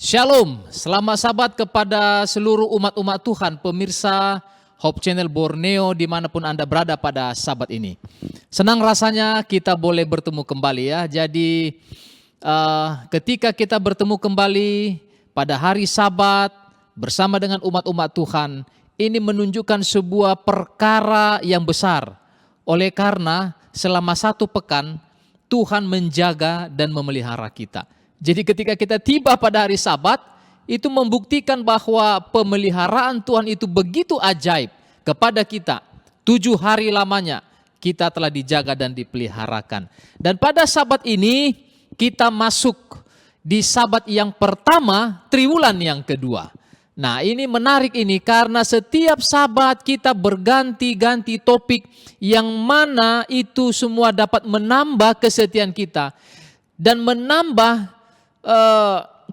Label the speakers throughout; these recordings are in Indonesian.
Speaker 1: Shalom, selamat sabat kepada seluruh umat-umat Tuhan, pemirsa Hope Channel Borneo dimanapun Anda berada pada sabat ini. Senang rasanya kita boleh bertemu kembali ya. Jadi ketika kita bertemu kembali pada hari sabat bersama dengan umat-umat Tuhan, ini menunjukkan sebuah perkara yang besar. Oleh karena selama satu pekan Tuhan menjaga dan memelihara kita. Jadi ketika kita tiba pada hari Sabat, itu membuktikan bahwa pemeliharaan Tuhan itu begitu ajaib kepada kita. 7 hari lamanya kita telah dijaga dan dipeliharakan. Dan pada Sabat ini kita masuk di Sabat yang pertama, triwulan yang kedua. Nah ini menarik ini karena setiap Sabat kita berganti-ganti topik yang mana itu semua dapat menambah kesetiaan kita dan menambah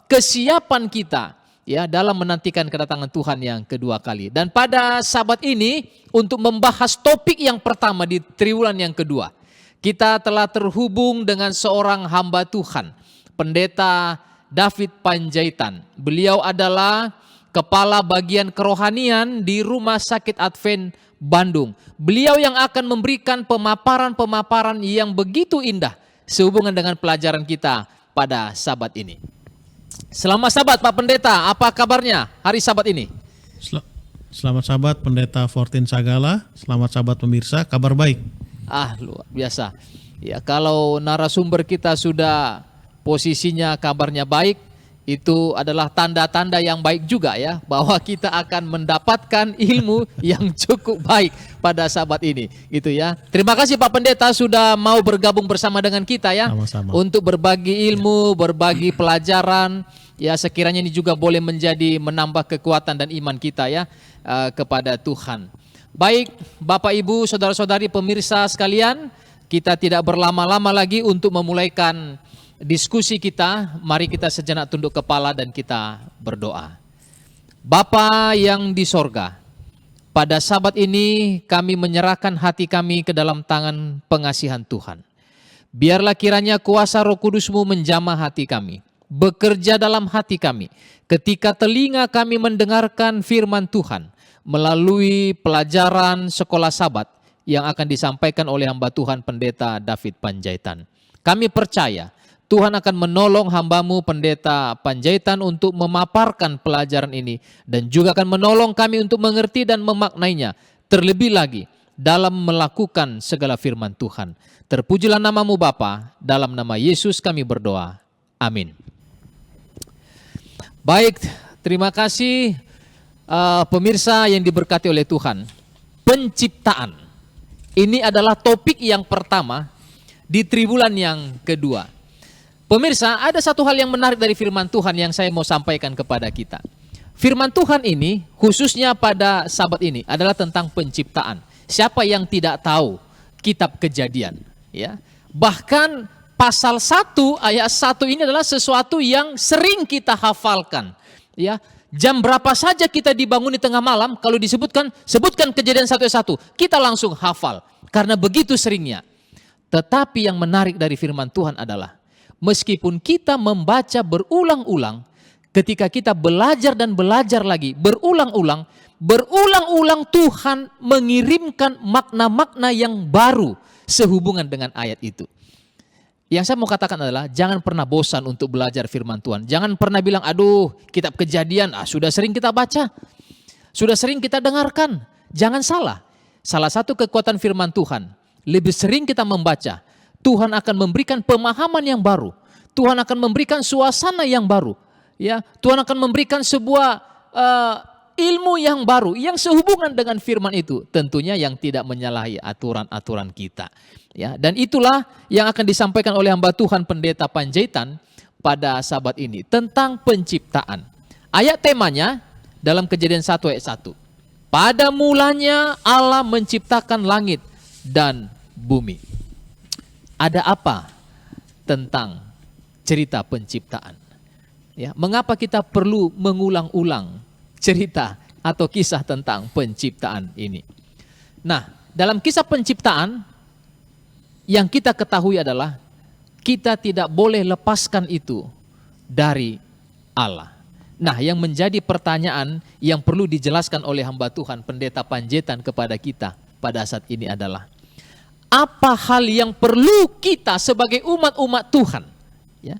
Speaker 1: kesiapan kita ya dalam menantikan kedatangan Tuhan yang kedua kali. Dan pada Sabat ini untuk membahas topik yang pertama di triwulan yang kedua, kita telah terhubung dengan seorang hamba Tuhan, Pendeta David Panjaitan. Beliau adalah kepala bagian kerohanian di Rumah Sakit Advent Bandung. Beliau yang akan memberikan pemaparan-pemaparan yang begitu indah sehubungan dengan pelajaran kita pada Sabat ini. Selamat Sabat Pak Pendeta, apa kabarnya hari Sabat ini?
Speaker 2: Selamat Sabat Pendeta Fortin Sagala, selamat Sabat pemirsa, kabar baik.
Speaker 1: Luar biasa. Ya, kalau narasumber kita sudah posisinya kabarnya baik, itu adalah tanda-tanda yang baik juga ya, bahwa kita akan mendapatkan ilmu yang cukup baik pada Sabat ini, gitu ya. Terima kasih Pak Pendeta sudah mau bergabung bersama dengan kita ya.
Speaker 2: Sama-sama.
Speaker 1: Untuk berbagi ilmu, berbagi pelajaran, ya sekiranya ini juga boleh menambah kekuatan dan iman kita ya kepada Tuhan. Baik, Bapak Ibu, saudara-saudari pemirsa sekalian, kita tidak berlama-lama lagi untuk memulaikan diskusi kita. Mari kita sejenak tunduk kepala dan kita berdoa. Bapa yang di sorga, pada Sabat ini kami menyerahkan hati kami ke dalam tangan pengasihan Tuhan. Biarlah kiranya kuasa Roh Kudus-Mu menjamah hati kami, bekerja dalam hati kami, ketika telinga kami mendengarkan firman Tuhan melalui pelajaran sekolah Sabat yang akan disampaikan oleh hamba Tuhan Pendeta David Panjaitan. Kami percaya Tuhan akan menolong hamba-Mu Pendeta Panjaitan untuk memaparkan pelajaran ini dan juga akan menolong kami untuk mengerti dan memaknainya terlebih lagi dalam melakukan segala firman Tuhan. Terpujilah nama-Mu Bapa, dalam nama Yesus kami berdoa. Amin. Baik, terima kasih pemirsa yang diberkati oleh Tuhan. Penciptaan. Ini adalah topik yang pertama di triwulan yang kedua. Pemirsa, ada satu hal yang menarik dari firman Tuhan yang saya mau sampaikan kepada kita. Firman Tuhan ini, khususnya pada Sabat ini, adalah tentang penciptaan. Siapa yang tidak tahu kitab Kejadian? Ya, bahkan pasal 1 ayat 1 ini adalah sesuatu yang sering kita hafalkan. Ya, jam berapa saja kita dibangun di tengah malam, kalau sebutkan Kejadian 1 ayat 1, kita langsung hafal. Karena begitu seringnya. Tetapi yang menarik dari firman Tuhan adalah, meskipun kita membaca berulang-ulang, ketika kita belajar dan belajar lagi, berulang-ulang Tuhan mengirimkan makna-makna yang baru sehubungan dengan ayat itu. Yang saya mau katakan adalah, jangan pernah bosan untuk belajar firman Tuhan. Jangan pernah bilang, aduh kitab Kejadian, sudah sering kita baca, sudah sering kita dengarkan. Jangan salah. Salah satu kekuatan firman Tuhan, lebih sering kita membaca, Tuhan akan memberikan pemahaman yang baru. Tuhan akan memberikan suasana yang baru. Ya, Tuhan akan memberikan sebuah ilmu yang baru yang sehubungan dengan firman itu. Tentunya yang tidak menyalahi aturan-aturan kita. Ya, dan itulah yang akan disampaikan oleh hamba Tuhan Pendeta Panjaitan pada Sabat ini tentang penciptaan. Ayat temanya dalam Kejadian 1 ayat 1. Pada mulanya Allah menciptakan langit dan bumi. Ada apa tentang cerita penciptaan? Ya, mengapa kita perlu mengulang-ulang cerita atau kisah tentang penciptaan ini? Nah, dalam kisah penciptaan yang kita ketahui adalah kita tidak boleh lepaskan itu dari Allah. Nah, yang menjadi pertanyaan yang perlu dijelaskan oleh hamba Tuhan Pendeta Panjaitan kepada kita pada saat ini adalah, apa hal yang perlu kita sebagai umat-umat Tuhan, ya?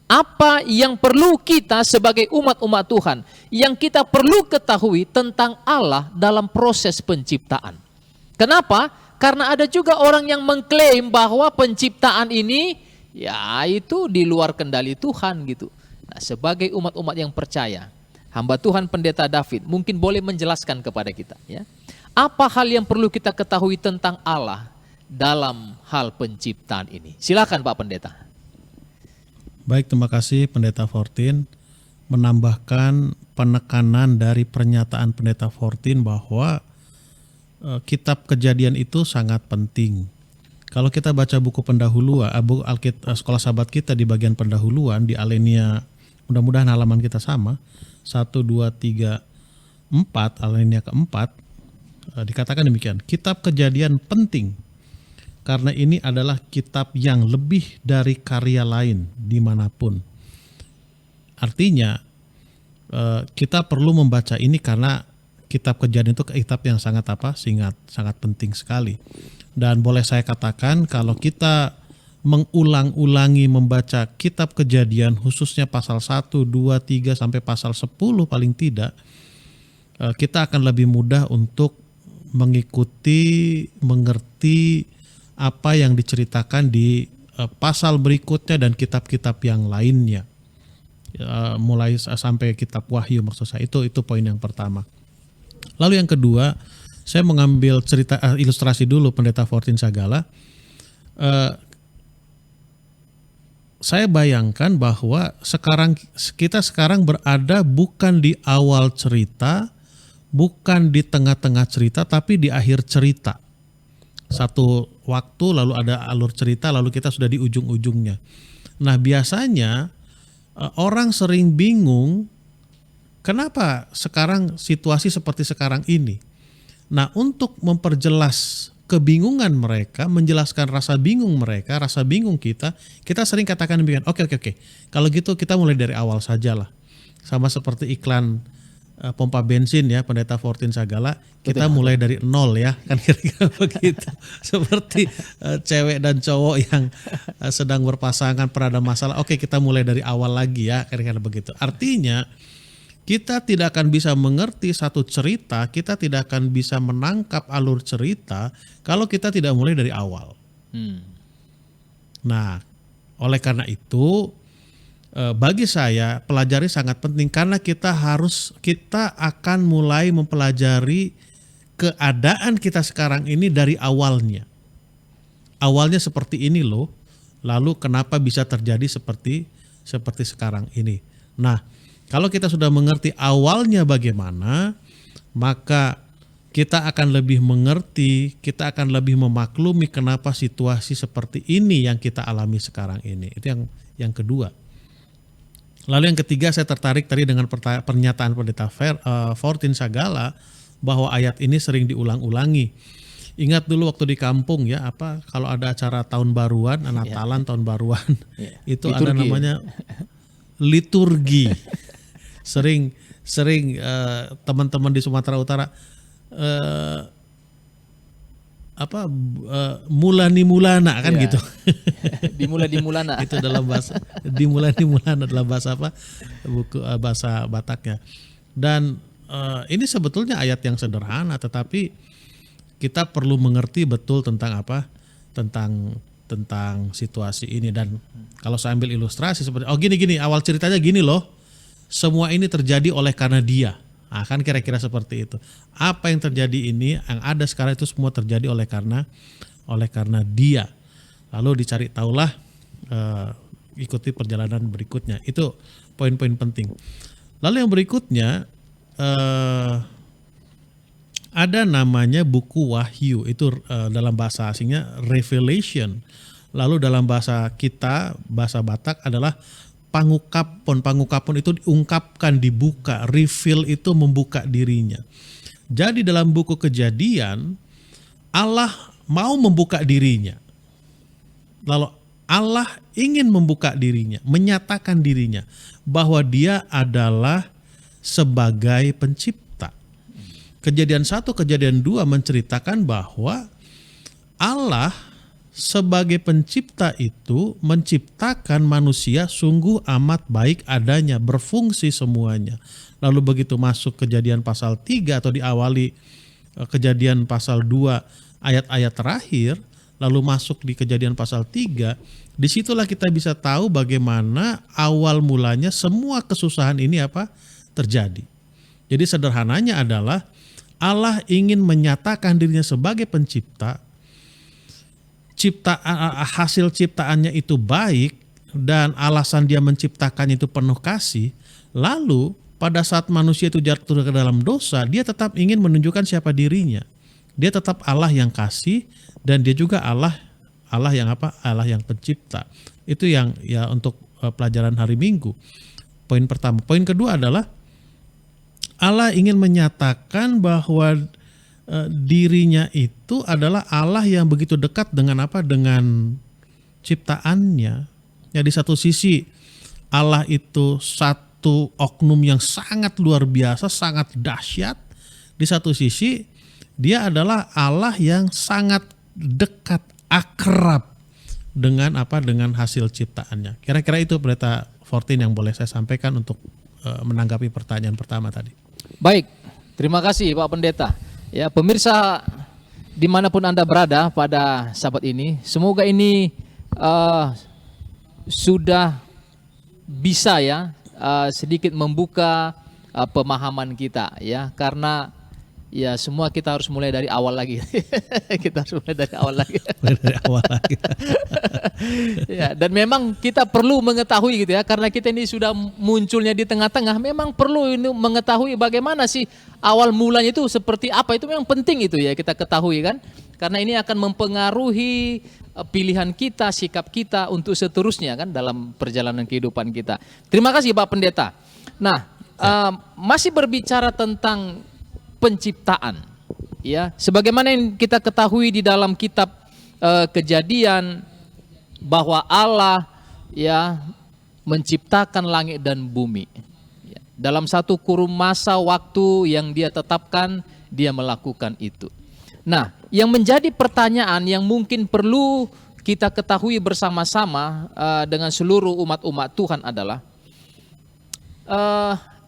Speaker 1: Apa yang perlu kita sebagai umat-umat Tuhan yang kita perlu ketahui tentang Allah dalam proses penciptaan? Kenapa? Karena ada juga orang yang mengklaim bahwa penciptaan ini ya itu di luar kendali Tuhan gitu. Nah, sebagai umat-umat yang percaya, hamba Tuhan Pendeta David mungkin boleh menjelaskan kepada kita, ya, apa hal yang perlu kita ketahui tentang Allah dalam hal penciptaan ini. Silakan Pak Pendeta.
Speaker 2: Baik, terima kasih Pendeta Fortin menambahkan penekanan dari pernyataan Pendeta Fortin bahwa kitab Kejadian itu sangat penting. Kalau kita baca buku pendahuluan, Sekolah Sahabat kita di bagian pendahuluan di Alenia, mudah-mudahan halaman kita sama, 1, 2, 3, 4, Alenia keempat, dikatakan demikian, kitab Kejadian penting karena ini adalah kitab yang lebih dari karya lain dimanapun. Artinya kita perlu membaca ini karena kitab Kejadian itu kitab yang sangat sangat penting sekali. Dan boleh saya katakan kalau kita mengulang-ulangi membaca kitab Kejadian khususnya pasal 1, 2, 3 sampai pasal 10 paling tidak, kita akan lebih mudah untuk mengikuti, mengerti apa yang diceritakan di pasal berikutnya dan kitab-kitab yang lainnya. Mulai sampai kitab Wahyu maksud saya. Itu poin yang pertama. Lalu yang kedua, saya mengambil ilustrasi dulu Pendeta Fortin Sagala. Saya bayangkan bahwa kita sekarang berada bukan di awal cerita, bukan di tengah-tengah cerita, tapi di akhir cerita. Satu waktu lalu ada alur cerita, lalu kita sudah di ujung-ujungnya. Nah, biasanya orang sering bingung kenapa sekarang situasi seperti sekarang ini. Nah, untuk memperjelas kebingungan mereka, menjelaskan rasa bingung mereka, rasa bingung kita sering katakan demikian, oke. Kalau gitu kita mulai dari awal sajalah. Sama seperti iklan pompa bensin ya, Pendeta Fortin Sagala, kita mulai dari nol ya, kan kira-kira begitu. Seperti cewek dan cowok yang sedang berpasangan pernah ada masalah, oke kita mulai dari awal lagi ya, kira-kira begitu. Artinya kita tidak akan bisa mengerti satu cerita, kita tidak akan bisa menangkap alur cerita kalau kita tidak mulai dari awal. Nah, oleh karena itu bagi saya pelajari sangat penting karena kita akan mulai mempelajari keadaan kita sekarang ini dari awalnya. Awalnya seperti ini loh, lalu kenapa bisa terjadi seperti sekarang ini. Nah, kalau kita sudah mengerti awalnya bagaimana, maka kita akan lebih mengerti, kita akan lebih memaklumi kenapa situasi seperti ini yang kita alami sekarang ini. Itu yang kedua. Lalu yang ketiga, saya tertarik tadi dengan pernyataan Pendeta Fortin Sagala bahwa ayat ini sering diulang-ulangi. Ingat dulu waktu di kampung ya, kalau ada acara tahun baruan, Natalan, tahun baruan, itu liturgi. Ada namanya liturgi. Sering teman-teman di Sumatera Utara mulana kan gitu. Dimulana. Itu dalam bahasa dimulana dalam bahasa buku bahasa Bataknya. Dan ini sebetulnya ayat yang sederhana, tetapi kita perlu mengerti betul tentang tentang situasi ini. Dan kalau saya ambil ilustrasi seperti gini awal ceritanya gini loh. Semua ini terjadi oleh karena dia. Nah, kan kira-kira seperti itu. Apa yang terjadi ini, yang ada sekarang itu semua terjadi oleh karena dia. Lalu dicari tahulah, ikuti perjalanan berikutnya. Itu poin-poin penting. Lalu yang berikutnya, ada namanya buku Wahyu. Itu dalam bahasa asingnya Revelation. Lalu dalam bahasa kita, bahasa Batak adalah pangukapon itu diungkapkan, dibuka, reveal itu membuka dirinya. Jadi dalam buku Kejadian, Allah mau membuka dirinya. Lalu Allah ingin membuka dirinya, menyatakan dirinya bahwa dia adalah sebagai pencipta. Kejadian 1, Kejadian 2 menceritakan bahwa Allah sebagai pencipta itu menciptakan manusia sungguh amat baik adanya, berfungsi semuanya. Lalu begitu masuk Kejadian pasal 3 atau diawali Kejadian pasal 2 ayat-ayat terakhir, lalu masuk di Kejadian pasal 3, disitulah kita bisa tahu bagaimana awal mulanya semua kesusahan ini terjadi. Jadi sederhananya adalah Allah ingin menyatakan dirinya sebagai pencipta, hasil ciptaannya itu baik dan alasan dia menciptakannya itu penuh kasih. Lalu pada saat manusia itu jatuh ke dalam dosa, dia tetap ingin menunjukkan siapa dirinya. Dia tetap Allah yang kasih dan dia juga Allah yang Allah yang pencipta. Itu yang ya untuk pelajaran hari Minggu. Poin pertama. Poin kedua adalah Allah ingin menyatakan bahwa dirinya itu adalah Allah yang begitu dekat dengan dengan ciptaannya. Ya, di satu sisi Allah itu satu oknum yang sangat luar biasa, sangat dahsyat. Di satu sisi dia adalah Allah yang sangat dekat, akrab dengan dengan hasil ciptaannya. Kira-kira itu Pendeta Fortin yang boleh saya sampaikan untuk menanggapi pertanyaan pertama tadi.
Speaker 1: Baik, terima kasih Pak Pendeta. Ya, pemirsa dimanapun Anda berada pada sahabat ini, semoga ini sudah bisa sedikit membuka pemahaman kita ya, karena ya semua kita harus mulai dari awal lagi. Kita harus mulai dari awal lagi. Ya, dan memang kita perlu mengetahui gitu ya, karena kita ini sudah munculnya di tengah-tengah, memang perlu ini mengetahui bagaimana sih awal mulanya itu seperti apa. Itu memang penting itu ya kita ketahui kan, karena ini akan mempengaruhi pilihan kita, sikap kita untuk seterusnya kan dalam perjalanan kehidupan kita. Terima kasih Pak Pendeta. Nah, masih berbicara tentang penciptaan, ya, sebagaimana yang kita ketahui di dalam kitab Kejadian bahwa Allah ya menciptakan langit dan bumi ya, dalam satu kurun masa waktu yang dia tetapkan, dia melakukan itu. Nah, yang menjadi pertanyaan yang mungkin perlu kita ketahui bersama-sama dengan seluruh umat-umat Tuhan adalah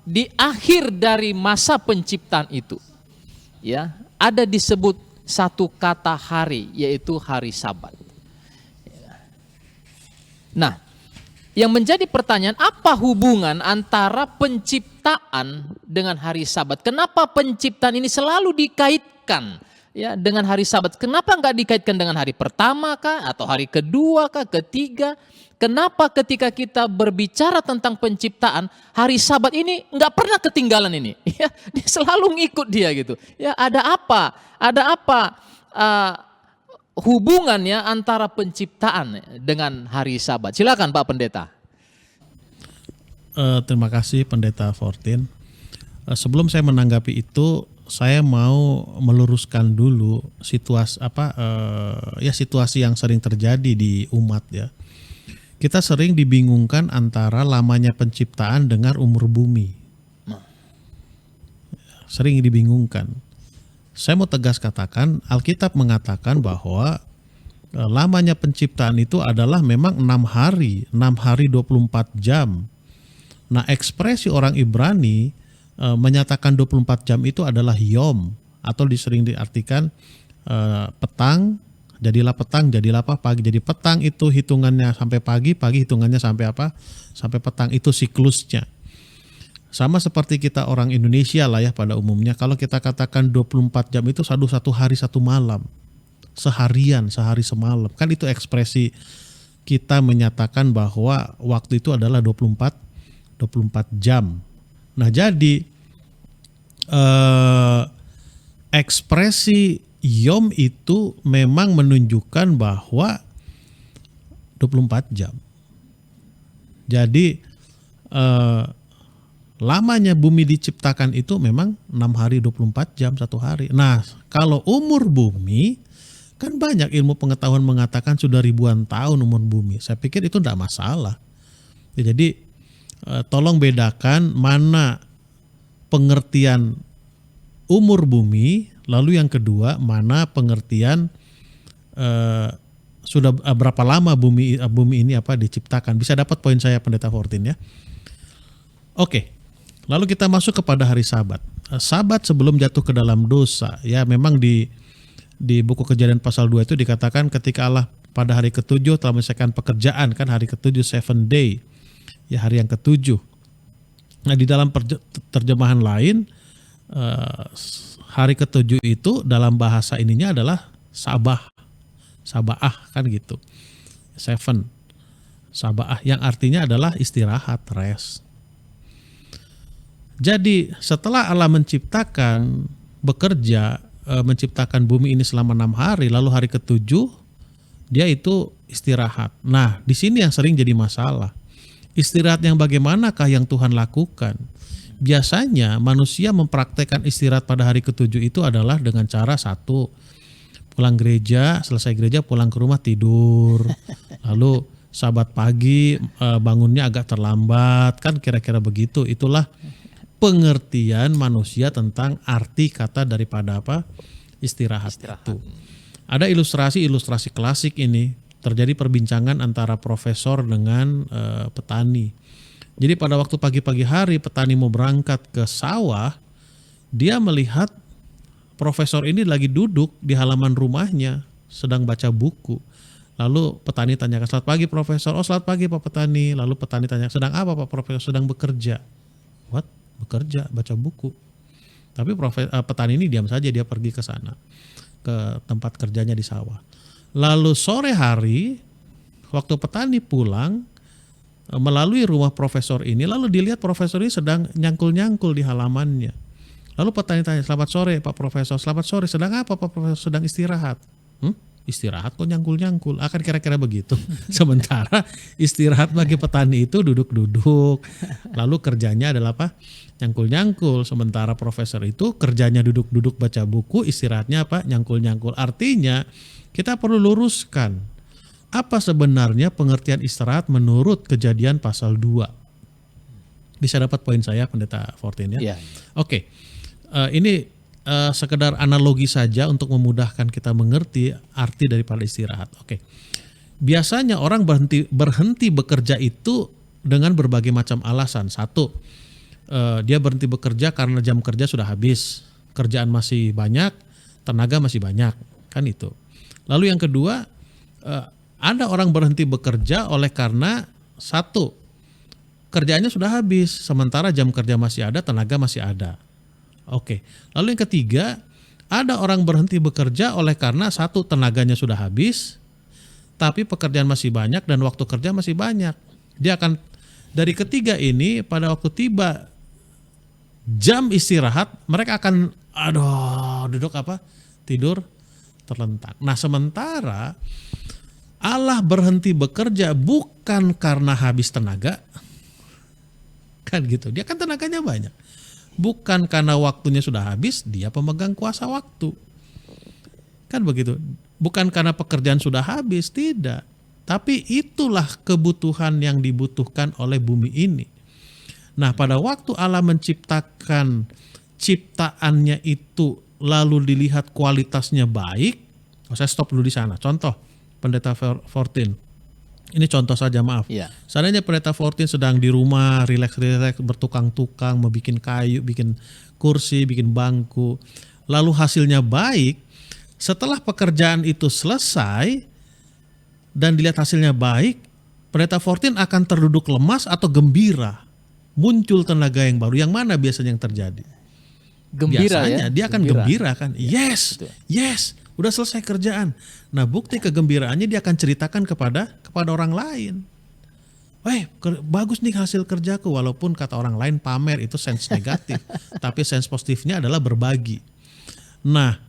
Speaker 1: di akhir dari masa penciptaan itu ya ada disebut satu kata hari, yaitu hari Sabat. Nah, yang menjadi pertanyaan, apa hubungan antara penciptaan dengan hari Sabat? Kenapa penciptaan ini selalu dikaitkan ya dengan hari Sabat? Kenapa enggak dikaitkan dengan hari pertama kah, atau hari kedua kah, ketiga? Kenapa ketika kita berbicara tentang penciptaan, hari Sabat ini nggak pernah ketinggalan ini? Ya, dia selalu ngikut dia gitu. Ya, ada apa? Ada apa hubungannya antara penciptaan dengan hari Sabat? Silakan Pak Pendeta.
Speaker 2: Terima kasih Pendeta Fortin. Sebelum saya menanggapi itu, saya mau meluruskan dulu situasi situasi yang sering terjadi di umat ya. Kita sering dibingungkan antara lamanya penciptaan dengan umur bumi. Sering dibingungkan. Saya mau tegas katakan, Alkitab mengatakan bahwa lamanya penciptaan itu adalah memang 6 hari 24 jam. Nah, ekspresi orang Ibrani menyatakan 24 jam itu adalah yom, atau sering diartikan petang, jadilah petang, jadilah pagi. Jadi petang itu hitungannya sampai pagi, pagi hitungannya sampai sampai petang, itu siklusnya. Sama seperti kita orang Indonesia lah ya pada umumnya, kalau kita katakan 24 jam itu satu hari satu malam, seharian, sehari semalam. Kan itu ekspresi kita menyatakan bahwa waktu itu adalah 24 jam. Nah, jadi ekspresi yom itu memang menunjukkan bahwa 24 jam. Jadi lamanya bumi diciptakan itu memang 6 hari 24 jam satu hari. Nah, kalau umur bumi, kan banyak ilmu pengetahuan mengatakan sudah ribuan tahun umur bumi. Saya pikir itu tidak masalah. Jadi tolong bedakan mana pengertian umur bumi, lalu yang kedua mana pengertian sudah berapa lama bumi ini diciptakan. Bisa dapat poin saya Pendeta Fortin ya. Oke. Lalu kita masuk kepada hari Sabat. Sabat sebelum jatuh ke dalam dosa, ya memang di buku Kejadian pasal 2 itu dikatakan ketika Allah pada hari ke-7 telah menyelesaikan pekerjaan, kan hari ke-7 seven day, ya hari yang ke-7. Nah di dalam terjemahan lain hari ke-7 itu dalam bahasa ininya adalah Sabaah kan gitu. Seven. Sabaah yang artinya adalah istirahat, rest. Jadi setelah Allah menciptakan bumi ini selama 6 hari, lalu hari ke-7 dia itu istirahat. Nah di sini yang sering jadi masalah. Istirahat yang bagaimanakah yang Tuhan lakukan? Biasanya manusia mempraktekkan istirahat pada hari ke-7 itu adalah dengan cara satu, pulang gereja, selesai gereja pulang ke rumah tidur. Lalu Sabat pagi bangunnya agak terlambat, kan kira-kira begitu. Itulah pengertian manusia tentang arti kata daripada istirahat itu. Ada ilustrasi klasik ini, terjadi perbincangan antara profesor dengan petani. Jadi pada waktu pagi-pagi hari petani mau berangkat ke sawah, dia melihat profesor ini lagi duduk di halaman rumahnya sedang baca buku. Lalu petani tanyakan, "Selamat pagi Profesor." "Oh selamat pagi Pak Petani." Lalu petani tanya, "Sedang apa Pak Profesor?" "Sedang bekerja." "What? Bekerja? Baca buku?" Tapi petani ini diam saja, dia pergi ke sana, ke tempat kerjanya di sawah. Lalu sore hari, waktu petani pulang, melalui rumah profesor ini, lalu dilihat profesor ini sedang nyangkul-nyangkul di halamannya. Lalu petani tanya, "Selamat sore Pak Profesor." "Selamat sore, sedang apa Pak Profesor?" "Sedang istirahat." Istirahat kok nyangkul-nyangkul? Akan kira-kira begitu. Sementara istirahat bagi petani itu duduk-duduk. Lalu kerjanya adalah nyangkul-nyangkul. Sementara profesor itu kerjanya duduk-duduk baca buku, istirahatnya nyangkul-nyangkul. Artinya kita perlu luruskan apa sebenarnya pengertian istirahat menurut Kejadian pasal 2. Bisa dapat poin saya Pendeta Fortin ya?
Speaker 1: Iya.
Speaker 2: Oke. Ini sekedar analogi saja untuk memudahkan kita mengerti arti daripada istirahat. Oke. Biasanya orang berhenti bekerja itu dengan berbagai macam alasan. Satu, dia berhenti bekerja karena jam kerja sudah habis, kerjaan masih banyak, tenaga masih banyak, kan itu. Lalu yang kedua, ada orang berhenti bekerja oleh karena satu, kerjaannya sudah habis, sementara jam kerja masih ada, tenaga masih ada. Oke. Lalu yang ketiga, ada orang berhenti bekerja oleh karena satu, tenaganya sudah habis, tapi pekerjaan masih banyak dan waktu kerja masih banyak. Dia akan dari ketiga ini pada waktu tiba jam istirahat, mereka akan duduk tidur terlentak. Nah, sementara Allah berhenti bekerja bukan karena habis tenaga. Kan gitu. Dia kan tenaganya banyak. Bukan karena waktunya sudah habis, dia pemegang kuasa waktu. Kan begitu. Bukan karena pekerjaan sudah habis, tidak. Tapi itulah kebutuhan yang dibutuhkan oleh bumi ini. Nah, pada waktu Allah menciptakan ciptaannya itu lalu dilihat kualitasnya baik, saya stop dulu di sana. Contoh, Pendeta Fortin. Ini contoh saja, maaf.
Speaker 1: Iya.
Speaker 2: Seandainya Pendeta Fortin sedang di rumah, rileks bertukang-tukang, mau bikin kayu, bikin kursi, bikin bangku, lalu hasilnya baik, setelah pekerjaan itu selesai dan dilihat hasilnya baik, Pendeta Fortin akan terduduk lemas atau gembira, muncul tenaga yang baru. Yang mana biasanya yang terjadi?
Speaker 1: Gembira.
Speaker 2: Biasanya
Speaker 1: ya?
Speaker 2: dia akan gembira kan. Yes,
Speaker 1: betul.
Speaker 2: yes, udah selesai kerjaan. Nah, bukti kegembiraannya dia akan ceritakan kepada orang lain. Bagus nih hasil kerjaku, walaupun kata orang lain pamer itu sense negatif, tapi sense positifnya adalah berbagi. Nah,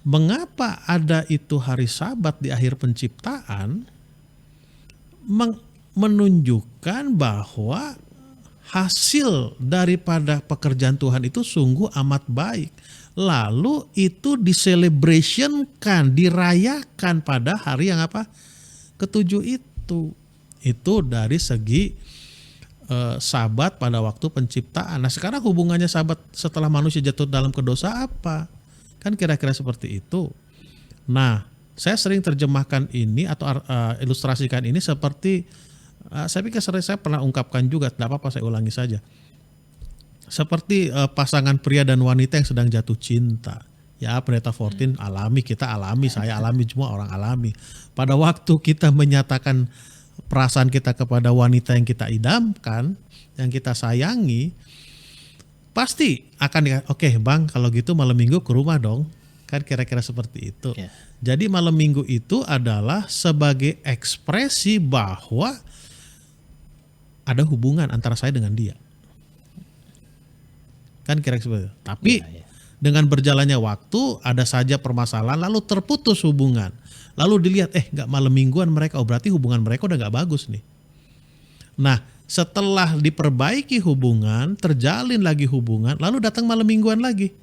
Speaker 2: mengapa ada itu hari Sabat di akhir penciptaan? Menunjukkan bahwa hasil daripada pekerjaan Tuhan itu sungguh amat baik. Lalu itu diselebrationkan, dirayakan pada hari yang ke-7 itu. Itu dari segi Sabat pada waktu penciptaan. Nah sekarang hubungannya Sabat setelah manusia jatuh dalam kedosa apa? Kan kira-kira seperti itu. Nah saya sering terjemahkan ini atau ilustrasikan ini seperti, saya pikir saya pernah ungkapkan juga, tidak apa-apa saya ulangi saja. Seperti pasangan pria dan wanita yang sedang jatuh cinta. Ya Pendeta Fortin alami, kita alami, saya alami, semua orang alami. Pada waktu kita menyatakan perasaan kita kepada wanita yang kita idamkan, yang kita sayangi, pasti akan oke bang kalau gitu malam minggu ke rumah dong. Kan kira-kira seperti itu.
Speaker 1: Yeah.
Speaker 2: Jadi malam minggu itu adalah sebagai ekspresi bahwa ada hubungan antara saya dengan dia. Kan kira-kira seperti itu. Tapi dengan berjalannya waktu ada saja permasalahan lalu terputus hubungan. Lalu dilihat gak malam mingguan mereka, berarti hubungan mereka udah gak bagus nih. Nah setelah diperbaiki hubungan, terjalin lagi hubungan, lalu datang malam mingguan lagi.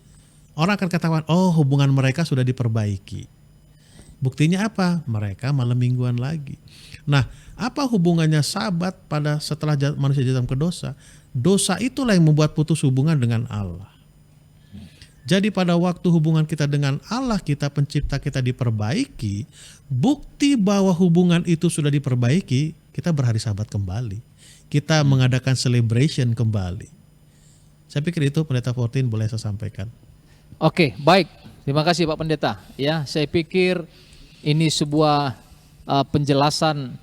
Speaker 2: Orang akan katakan, oh hubungan mereka sudah diperbaiki. Buktinya apa? Mereka malam mingguan lagi. Nah apa hubungannya Sabat pada setelah manusia jatuh dalam kedosa? Dosa itulah yang membuat putus hubungan dengan Allah. Jadi pada waktu hubungan kita dengan Allah, kita pencipta kita diperbaiki, bukti bahwa hubungan itu sudah diperbaiki, kita berhari Sabat kembali. Kita mengadakan celebration kembali. Saya pikir itu Pendeta Fortin boleh saya sampaikan.
Speaker 1: Oke, baik. Terima kasih Pak Pendeta. Ya, saya pikir ini sebuah penjelasan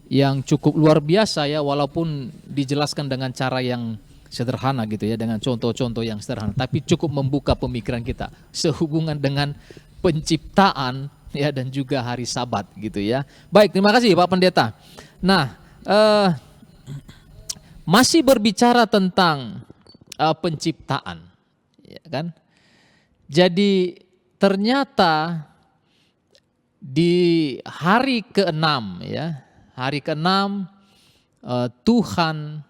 Speaker 1: yang cukup luar biasa ya, walaupun dijelaskan dengan cara yang sederhana gitu ya, dengan contoh-contoh yang sederhana, tapi cukup membuka pemikiran kita sehubungan dengan penciptaan ya dan juga hari Sabat gitu ya. Baik, terima kasih Pak Pendeta. Nah, masih berbicara tentang penciptaan, ya kan? Jadi ternyata di hari ke-6 ya, hari ke-6 Tuhan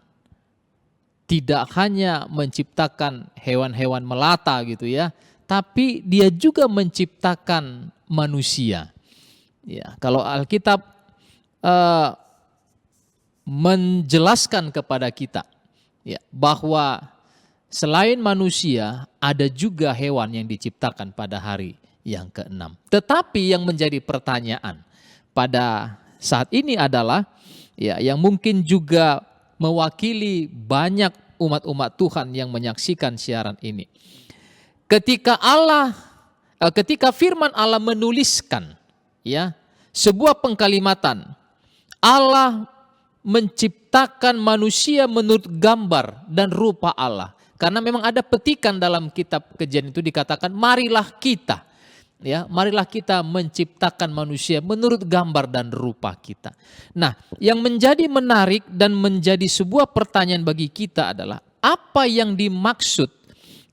Speaker 1: tidak hanya menciptakan hewan-hewan melata gitu ya, tapi dia juga menciptakan manusia. Ya, kalau Alkitab menjelaskan kepada kita ya, bahwa selain manusia ada juga hewan yang diciptakan pada hari yang ke-6. Tetapi yang menjadi pertanyaan pada saat ini adalah ya, yang mungkin juga mewakili banyak umat-umat Tuhan yang menyaksikan siaran ini. Ketika firman Allah menuliskan ya sebuah pengkalimatan, Allah menciptakan manusia menurut gambar dan rupa Allah. Karena memang ada petikan dalam kitab Kejadian itu dikatakan marilah kita. Ya, marilah kita menciptakan manusia menurut gambar dan rupa kita. Nah, yang menjadi menarik dan menjadi sebuah pertanyaan bagi kita adalah apa yang dimaksud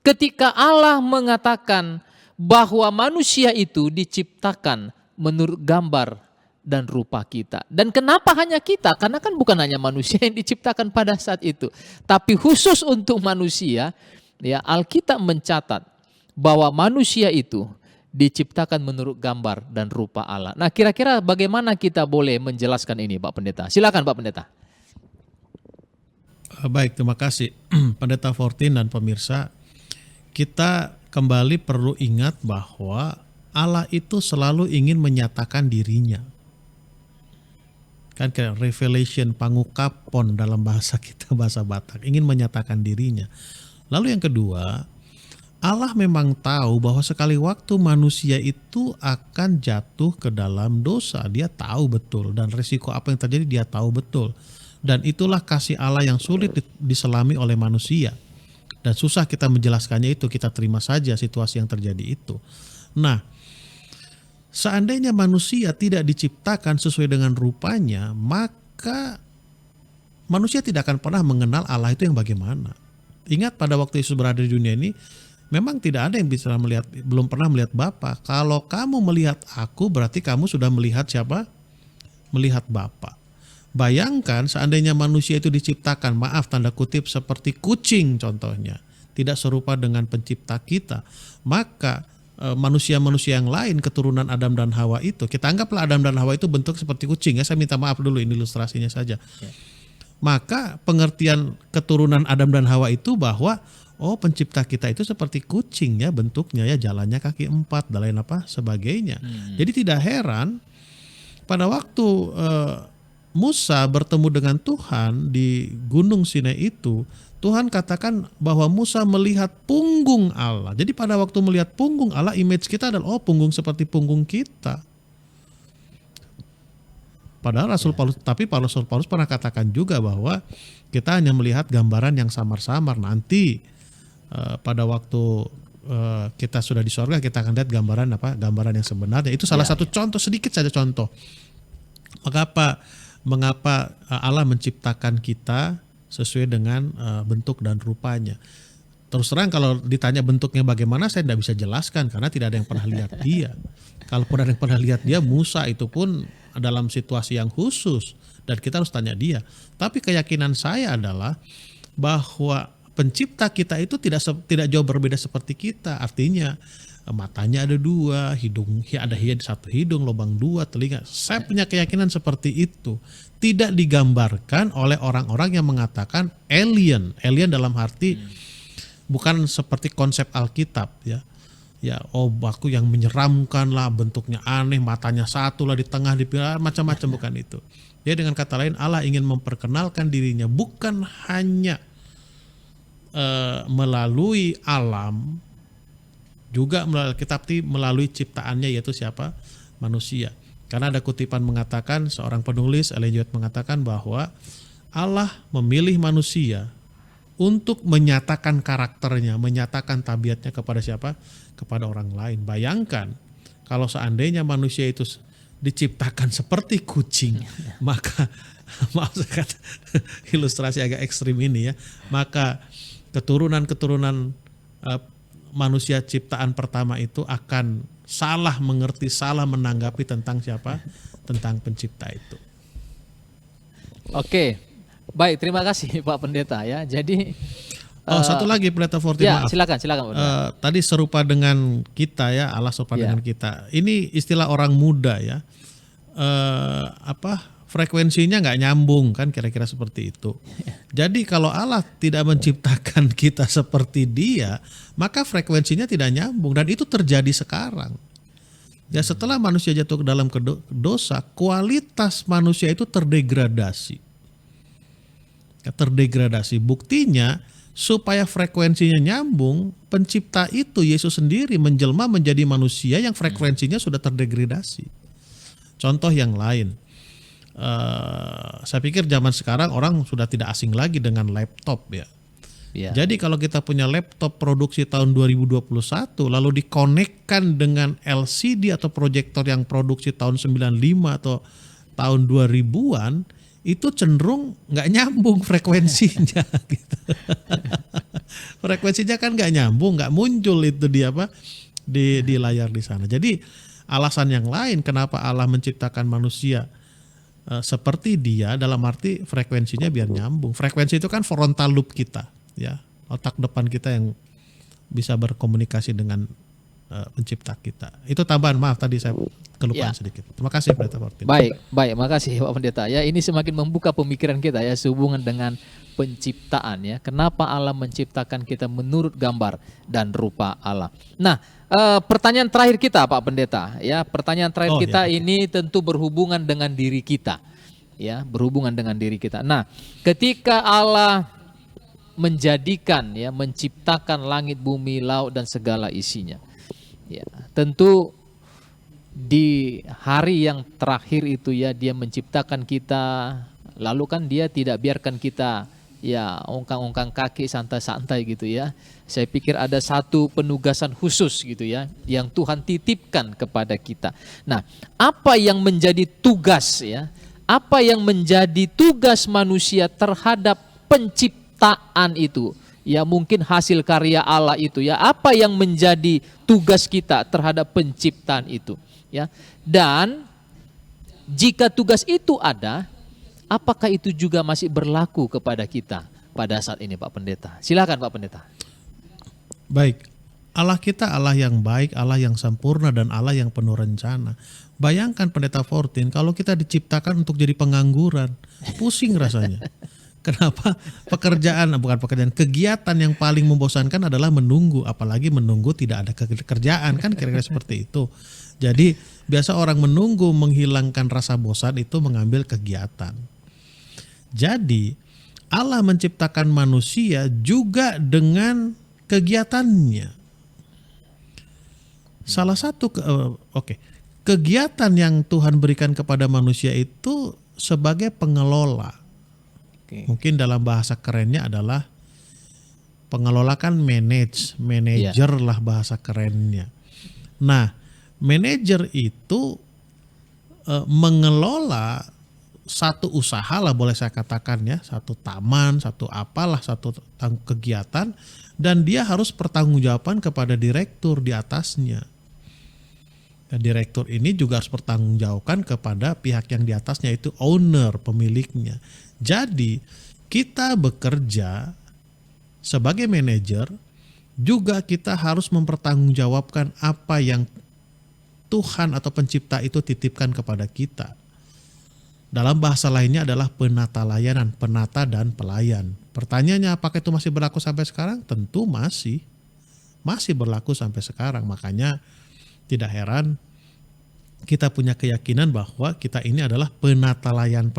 Speaker 1: ketika Allah mengatakan bahwa manusia itu diciptakan menurut gambar dan rupa kita. Dan kenapa hanya kita? Karena kan bukan hanya manusia yang diciptakan pada saat itu, tapi khusus untuk manusia, ya Alkitab mencatat bahwa manusia itu diciptakan menurut gambar dan rupa Allah. Nah, kira-kira bagaimana kita boleh menjelaskan ini, Pak Pendeta? Silakan, Pak Pendeta.
Speaker 2: Baik, terima kasih Pendeta Fortin dan pemirsa. Kita kembali perlu ingat bahwa Allah itu selalu ingin menyatakan dirinya. Kan kayak revelation, pangukapon dalam bahasa kita, bahasa Batak, ingin menyatakan dirinya. Lalu yang kedua, Allah memang tahu bahwa sekali waktu manusia itu akan jatuh ke dalam dosa. Dia tahu betul, dan risiko apa yang terjadi dia tahu betul. Dan itulah kasih Allah yang sulit diselami oleh manusia. Dan susah kita menjelaskannya itu, kita terima saja situasi yang terjadi itu. Nah, seandainya manusia tidak diciptakan sesuai dengan rupanya, maka manusia tidak akan pernah mengenal Allah itu yang bagaimana. Ingat pada waktu Yesus berada di dunia ini, memang tidak ada yang bisa melihat, belum pernah melihat Bapa. Kalau kamu melihat aku, berarti kamu sudah melihat siapa? Melihat Bapa. Bayangkan seandainya manusia itu diciptakan, maaf tanda kutip, seperti kucing contohnya, tidak serupa dengan pencipta kita, maka manusia-manusia yang lain, keturunan Adam dan Hawa itu, kita anggaplah Adam dan Hawa itu bentuk seperti kucing ya, saya minta maaf dulu ini ilustrasinya saja. maka pengertian keturunan Adam dan Hawa itu bahwa pencipta kita itu seperti kucing ya bentuknya ya, jalannya kaki 4 dan lain apa sebagainya. Jadi tidak heran pada waktu Musa bertemu dengan Tuhan di Gunung Sinai itu, Tuhan katakan bahwa Musa melihat punggung Allah. Jadi pada waktu melihat punggung Allah, image kita adalah punggung seperti punggung kita. Padahal Rasul Paulus, tapi Rasul Paulus pernah katakan juga bahwa kita hanya melihat gambaran yang samar-samar. Nanti pada waktu kita sudah di sorga, kita akan lihat gambaran yang sebenarnya. Itu salah satu contoh, sedikit saja contoh. Mengapa Allah menciptakan kita sesuai dengan bentuk dan rupanya. Terus terang kalau ditanya bentuknya bagaimana, saya tidak bisa jelaskan karena tidak ada yang pernah lihat dia. Kalaupun ada yang pernah lihat dia, Musa itu pun dalam situasi yang khusus dan kita harus tanya dia. Tapi keyakinan saya adalah bahwa pencipta kita itu tidak jauh berbeda seperti kita. Artinya matanya ada 2, hidung ada satu hidung, lubang 2, telinga. Saya punya keyakinan seperti itu. Tidak digambarkan oleh orang-orang yang mengatakan alien. Alien dalam arti bukan seperti konsep Alkitab ya. Ya, aku yang menyeramkan lah, bentuknya aneh, matanya satu lah di tengah, di macam-macam, bukan itu. Jadi dengan kata lain Allah ingin memperkenalkan dirinya bukan hanya melalui alam, juga melalui kitab, melalui ciptaannya yaitu siapa? Manusia. Karena ada kutipan mengatakan, seorang penulis Ellen G. White mengatakan bahwa Allah memilih manusia untuk menyatakan karakternya, menyatakan tabiatnya kepada siapa? Kepada orang lain. Bayangkan kalau seandainya manusia itu diciptakan seperti kucing, maka maaf saya kata ilustrasi agak ekstrim ini ya, maka keturunan manusia ciptaan pertama itu akan salah mengerti, salah menanggapi tentang siapa? Tentang pencipta itu.
Speaker 1: Oke, baik, terima kasih Pak Pendeta ya. Jadi
Speaker 2: satu lagi Pendeta Fortin,
Speaker 1: ya,
Speaker 2: maaf.
Speaker 1: silakan.
Speaker 2: Tadi serupa dengan kita ya, Allah serupa dengan kita. Ini istilah orang muda ya. Frekuensinya nggak nyambung kan, kira-kira seperti itu. Jadi kalau Allah tidak menciptakan kita seperti Dia, maka frekuensinya tidak nyambung, dan itu terjadi sekarang. Ya, setelah manusia jatuh ke dalam dosa, kualitas manusia itu terdegradasi. Ya, terdegradasi. Buktinya supaya frekuensinya nyambung, pencipta itu Yesus sendiri menjelma menjadi manusia yang frekuensinya sudah terdegradasi. Contoh yang lain. Saya pikir zaman sekarang orang sudah tidak asing lagi dengan laptop ya. Jadi kalau kita punya laptop produksi tahun 2021 lalu dikonekkan dengan LCD atau proyektor yang produksi tahun 95 atau tahun 2000-an, itu cenderung nggak nyambung frekuensinya gitu. Frekuensinya kan nggak nyambung, nggak muncul itu di layar di sana. Jadi alasan yang lain kenapa Allah menciptakan manusia seperti Dia, dalam arti frekuensinya biar nyambung. Frekuensi itu kan frontal lobe kita, ya, otak depan kita yang bisa berkomunikasi dengan pencipta kita. Itu tambahan, maaf tadi saya kelupaan sedikit. Terima kasih Pendeta Fortin.
Speaker 1: Baik, makasih Pak Pendeta ya. Ini semakin membuka pemikiran kita ya sehubungan dengan penciptaan ya. Kenapa Allah menciptakan kita menurut gambar dan rupa Allah. Nah, pertanyaan terakhir kita Pak Pendeta ya, pertanyaan terakhir kita ini tentu berhubungan dengan diri kita. Ya, berhubungan dengan diri kita. Nah, ketika Allah menjadikan ya, menciptakan langit, bumi, laut dan segala isinya. Ya, tentu di hari yang terakhir itu ya Dia menciptakan kita, lalu kan Dia tidak biarkan kita ya ongkang-ongkang kaki santai-santai gitu ya. Saya pikir ada satu penugasan khusus gitu ya yang Tuhan titipkan kepada kita. Nah, apa yang menjadi tugas ya? Apa yang menjadi tugas manusia terhadap penciptaan itu? Ya mungkin hasil karya Allah itu ya. Apa yang menjadi tugas kita terhadap penciptaan itu? Ya. Dan jika tugas itu ada, apakah itu juga masih berlaku kepada kita pada saat ini Pak Pendeta? Silakan Pak Pendeta.
Speaker 2: Baik, Allah kita Allah yang baik, Allah yang sempurna, dan Allah yang penuh rencana. Bayangkan Pendeta Fortin, kalau kita diciptakan untuk jadi pengangguran, pusing rasanya. Kenapa kegiatan yang paling membosankan adalah menunggu, apalagi menunggu tidak ada kerjaan kan kira-kira seperti itu. Jadi biasa orang menunggu menghilangkan rasa bosan itu mengambil kegiatan. Jadi Allah menciptakan manusia juga dengan kegiatannya. Salah satu kegiatan yang Tuhan berikan kepada manusia itu sebagai pengelola. Mungkin dalam bahasa kerennya adalah pengelola kan manajer lah bahasa kerennya. Nah, manajer itu mengelola satu usaha lah boleh saya katakan ya, satu taman, satu apalah, satu kegiatan, dan dia harus pertanggungjawaban kepada direktur di atasnya. Dan direktur ini juga harus pertanggungjawabkan kepada pihak yang di atasnya, itu owner, pemiliknya. Jadi kita bekerja sebagai manajer, juga kita harus mempertanggungjawabkan apa yang Tuhan atau pencipta itu titipkan kepada kita. Dalam bahasa lainnya adalah penata layanan, penata dan pelayan. Pertanyaannya, apakah itu masih berlaku sampai sekarang? Tentu masih berlaku sampai sekarang. Makanya tidak heran kita punya keyakinan bahwa kita ini adalah penatayan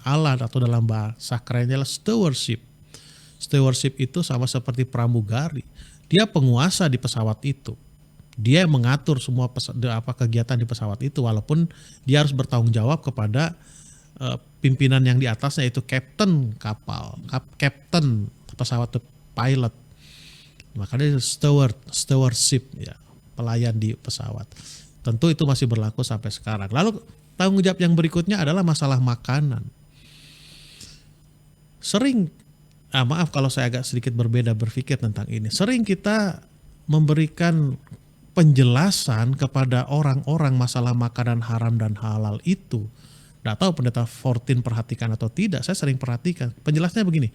Speaker 2: Allah, atau dalam bahasa kerennya adalah stewardship. Stewardship itu sama seperti pramugari. Dia penguasa di pesawat itu. Dia yang mengatur semua kegiatan di pesawat itu, walaupun dia harus bertanggung jawab kepada pimpinan yang di atasnya, itu kapten kapal, kapten pesawat, pilot. Makanya stewardship ya, pelayan di pesawat. Tentu itu masih berlaku sampai sekarang. Lalu tanggung jawab yang berikutnya adalah masalah makanan. Sering, maaf kalau saya agak sedikit berbeda berpikir tentang ini. Sering kita memberikan penjelasan kepada orang-orang masalah makanan haram dan halal itu. Nggak tahu pendeta Fortin perhatikan atau tidak, saya sering perhatikan. Penjelasannya begini,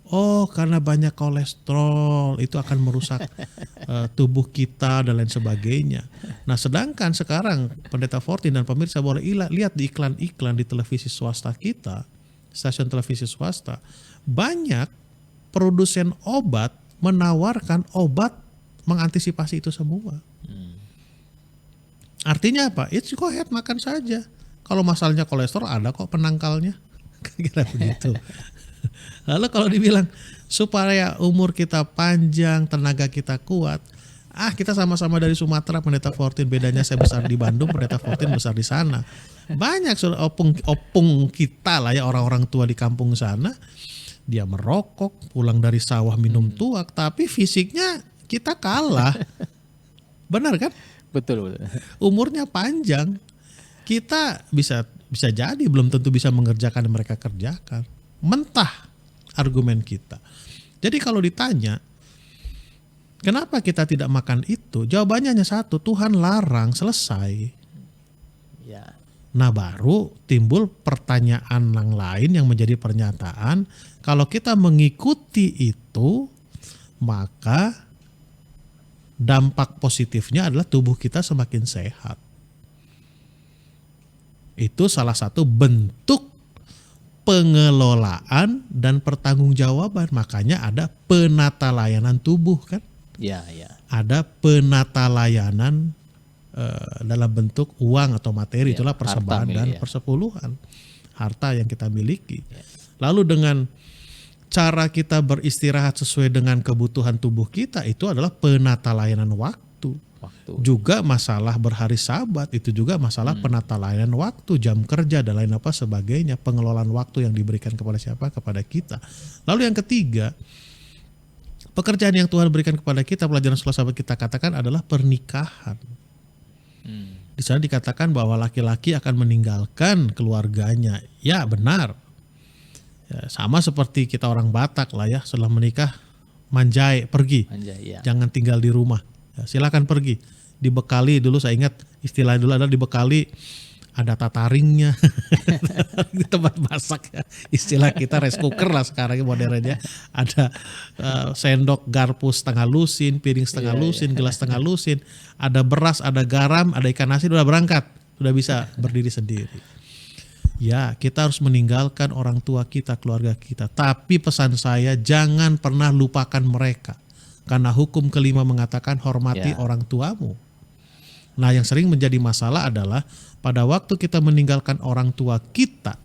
Speaker 2: oh karena banyak kolesterol itu akan merusak tubuh kita dan lain sebagainya. Nah sedangkan sekarang pendeta Fortin dan pemirsa boleh lihat di iklan-iklan di televisi swasta kita, stasiun televisi swasta, banyak produsen obat menawarkan obat mengantisipasi itu semua. Artinya apa? It's go ahead, makan saja. Kalau masalahnya kolesterol ada kok penangkalnya. Kira begitu. Lalu kalau dibilang supaya umur kita panjang, tenaga kita kuat, kita sama-sama dari Sumatera, pendeta Fortin, bedanya saya besar di Bandung, pendeta Fortin besar di sana. Banyak opung kita lah ya, orang-orang tua di kampung sana, dia merokok, pulang dari sawah minum tuak, tapi fisiknya kita kalah. Benar kan?
Speaker 1: Betul.
Speaker 2: Umurnya panjang. Kita bisa jadi belum tentu bisa mengerjakan yang mereka kerjakan. Mentah argumen kita. Jadi kalau ditanya, kenapa kita tidak makan itu? Jawabannya hanya satu, Tuhan larang, selesai.
Speaker 1: Ya.
Speaker 2: Nah baru timbul pertanyaan yang lain yang menjadi pernyataan, kalau kita mengikuti itu, maka dampak positifnya adalah tubuh kita semakin sehat. Itu salah satu bentuk pengelolaan dan pertanggungjawaban. Makanya ada penata layanan tubuh kan?
Speaker 1: Ya.
Speaker 2: Ada penata layanan dalam bentuk uang atau materi, itulah persembahan dan persepuluhan. Harta yang kita miliki. Lalu dengan cara kita beristirahat sesuai dengan kebutuhan tubuh kita, itu adalah penata layanan waktu. Juga masalah berhari Sabat, itu juga masalah penata layanan waktu, jam kerja dan lain apa sebagainya, pengelolaan waktu yang diberikan kepada siapa? Kepada kita. Lalu yang ketiga, pekerjaan yang Tuhan berikan kepada kita, pelajaran sekolah sahabat kita katakan adalah pernikahan. Di sana dikatakan bahwa laki-laki akan meninggalkan keluarganya. Ya benar. Ya, sama seperti kita orang Batak lah ya, setelah menikah manjai, pergi. Jangan tinggal di rumah. Ya, silakan pergi. Dibekali, dulu saya ingat istilah dulu adalah dibekali, ada tataringnya di tempat masak ya. Istilah kita rice cooker lah sekarang modernnya. Ada sendok garpu setengah lusin, piring setengah lusin, gelas setengah lusin, ada beras, ada garam, ada ikan asin, udah berangkat, udah bisa berdiri sendiri. Ya, kita harus meninggalkan orang tua kita, keluarga kita. Tapi pesan saya, jangan pernah lupakan mereka. Karena hukum kelima mengatakan hormati
Speaker 1: Ya.
Speaker 2: orang tuamu. Nah, yang sering menjadi masalah adalah pada waktu kita meninggalkan orang tua kita,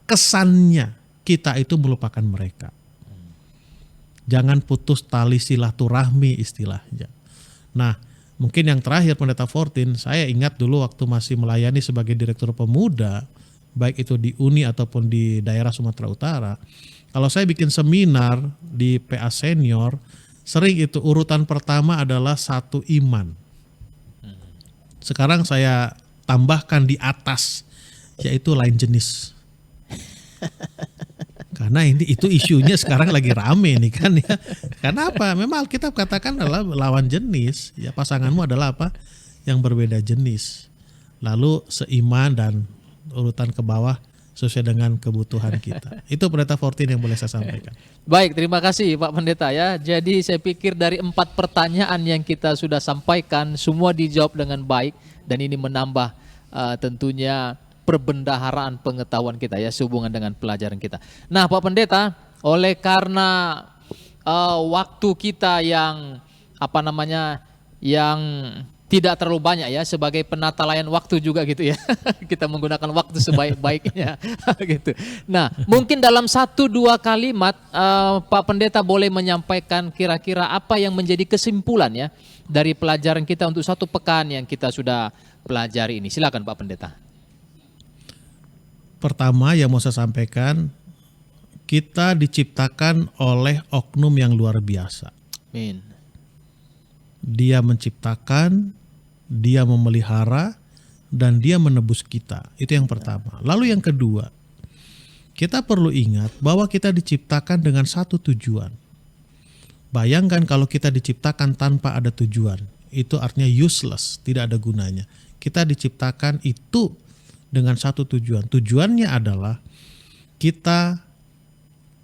Speaker 2: kesannya kita itu melupakan mereka. Jangan putus tali silaturahmi istilahnya. Nah, mungkin yang terakhir Pendeta Fortin, saya ingat dulu waktu masih melayani sebagai direktur pemuda, baik itu di UNI ataupun di daerah Sumatera Utara, kalau saya bikin seminar di PA Senior, sering itu urutan pertama adalah satu iman. Sekarang saya tambahkan di atas, yaitu lain jenis. Karena itu isunya sekarang lagi rame nih kan ya. Karena apa? Memang Alkitab katakan adalah lawan jenis. Ya, pasanganmu adalah apa? Yang berbeda jenis. Lalu seiman dan urutan ke bawah sesuai dengan kebutuhan kita. Itu Pendeta Fortin yang boleh saya sampaikan.
Speaker 1: Baik, terima kasih Pak Pendeta ya. Jadi saya pikir dari 4 pertanyaan yang kita sudah sampaikan, semua dijawab dengan baik. Dan ini menambah tentunya perbendaharaan pengetahuan kita ya, sehubungan dengan pelajaran kita. Nah Pak Pendeta, oleh karena waktu kita yang yang tidak terlalu banyak ya, sebagai penata layan waktu juga gitu ya. Kita menggunakan waktu sebaik-baiknya gitu. Nah, mungkin dalam 1-2 kalimat Pak Pendeta boleh menyampaikan kira-kira apa yang menjadi kesimpulan ya dari pelajaran kita untuk 1 pekan yang kita sudah pelajari ini. Silakan Pak Pendeta.
Speaker 2: Pertama yang mau saya sampaikan, kita diciptakan oleh oknum yang luar biasa.
Speaker 1: Amin.
Speaker 2: Dia menciptakan, dia memelihara, dan dia menebus kita. Itu yang pertama. Lalu yang kedua, kita perlu ingat bahwa kita diciptakan dengan satu tujuan. Bayangkan kalau kita diciptakan tanpa ada tujuan, itu artinya useless, tidak ada gunanya. Kita diciptakan itu dengan satu tujuan. Tujuannya adalah kita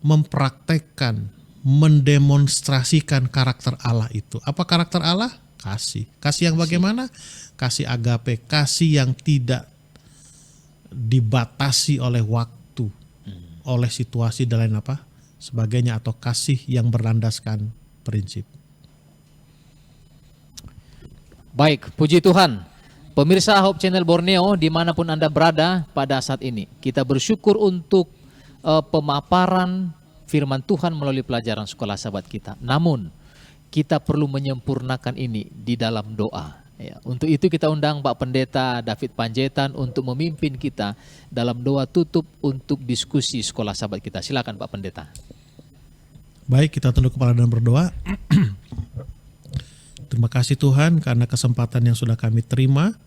Speaker 2: mempraktekkan, mendemonstrasikan karakter Allah itu. Apa karakter Allah? Kasih. Kasih yang bagaimana? Kasih agape, kasih yang tidak dibatasi oleh waktu, oleh situasi dan lain apa sebagainya, atau kasih yang berlandaskan prinsip.
Speaker 1: Baik, puji Tuhan. Pemirsa Hope Channel Borneo dimanapun Anda berada pada saat ini, kita bersyukur untuk pemaparan firman Tuhan melalui pelajaran sekolah sahabat kita. Namun, kita perlu menyempurnakan ini di dalam doa. Ya, untuk itu kita undang Pak Pendeta David Panjaitan untuk memimpin kita dalam doa tutup untuk diskusi sekolah sahabat kita. Silakan Pak Pendeta.
Speaker 2: Baik, kita tunduk kepala dan berdoa. Terima kasih Tuhan karena kesempatan yang sudah kami terima,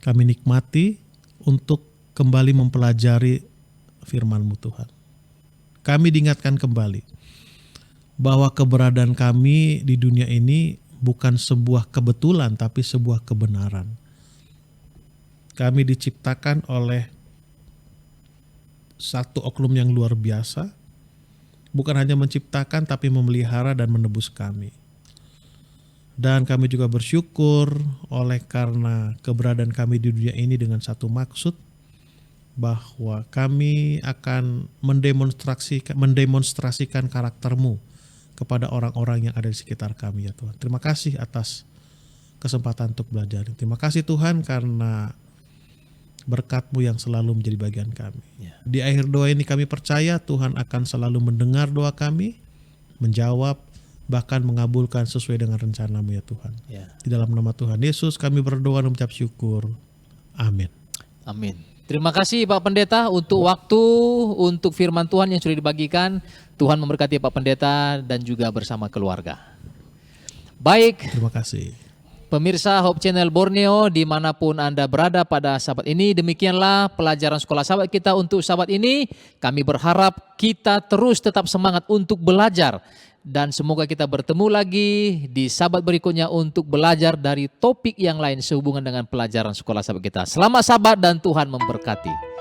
Speaker 2: kami nikmati untuk kembali mempelajari firman-Mu Tuhan. Kami diingatkan kembali bahwa keberadaan kami di dunia ini bukan sebuah kebetulan tapi sebuah kebenaran. Kami diciptakan oleh satu oknum yang luar biasa, bukan hanya menciptakan tapi memelihara dan menebus kami. Dan kami juga bersyukur oleh karena keberadaan kami di dunia ini dengan satu maksud, bahwa kami akan mendemonstrasikan karakter-Mu kepada orang-orang yang ada di sekitar kami ya Tuhan. Terima kasih atas kesempatan untuk belajar. Terima kasih Tuhan karena berkat-Mu yang selalu menjadi bagian kami.
Speaker 1: Ya.
Speaker 2: Di akhir doa ini kami percaya Tuhan akan selalu mendengar doa kami, menjawab, bahkan mengabulkan sesuai dengan rencana-Mu ya Tuhan.
Speaker 1: Ya.
Speaker 2: Di dalam nama Tuhan Yesus kami berdoa dan mengucap syukur. Amin.
Speaker 1: Amin. Terima kasih Pak Pendeta untuk waktu, untuk firman Tuhan yang sudah dibagikan. Tuhan memberkati Pak Pendeta dan juga bersama keluarga. Baik,
Speaker 2: Terima kasih.
Speaker 1: pemirsa Hope Channel Borneo dimanapun Anda berada pada sahabat ini, demikianlah pelajaran sekolah sahabat kita untuk sahabat ini. Kami berharap kita terus tetap semangat untuk belajar. Dan semoga kita bertemu lagi di sahabat berikutnya untuk belajar dari topik yang lain sehubungan dengan pelajaran sekolah sahabat kita. Selamat sahabat dan Tuhan memberkati.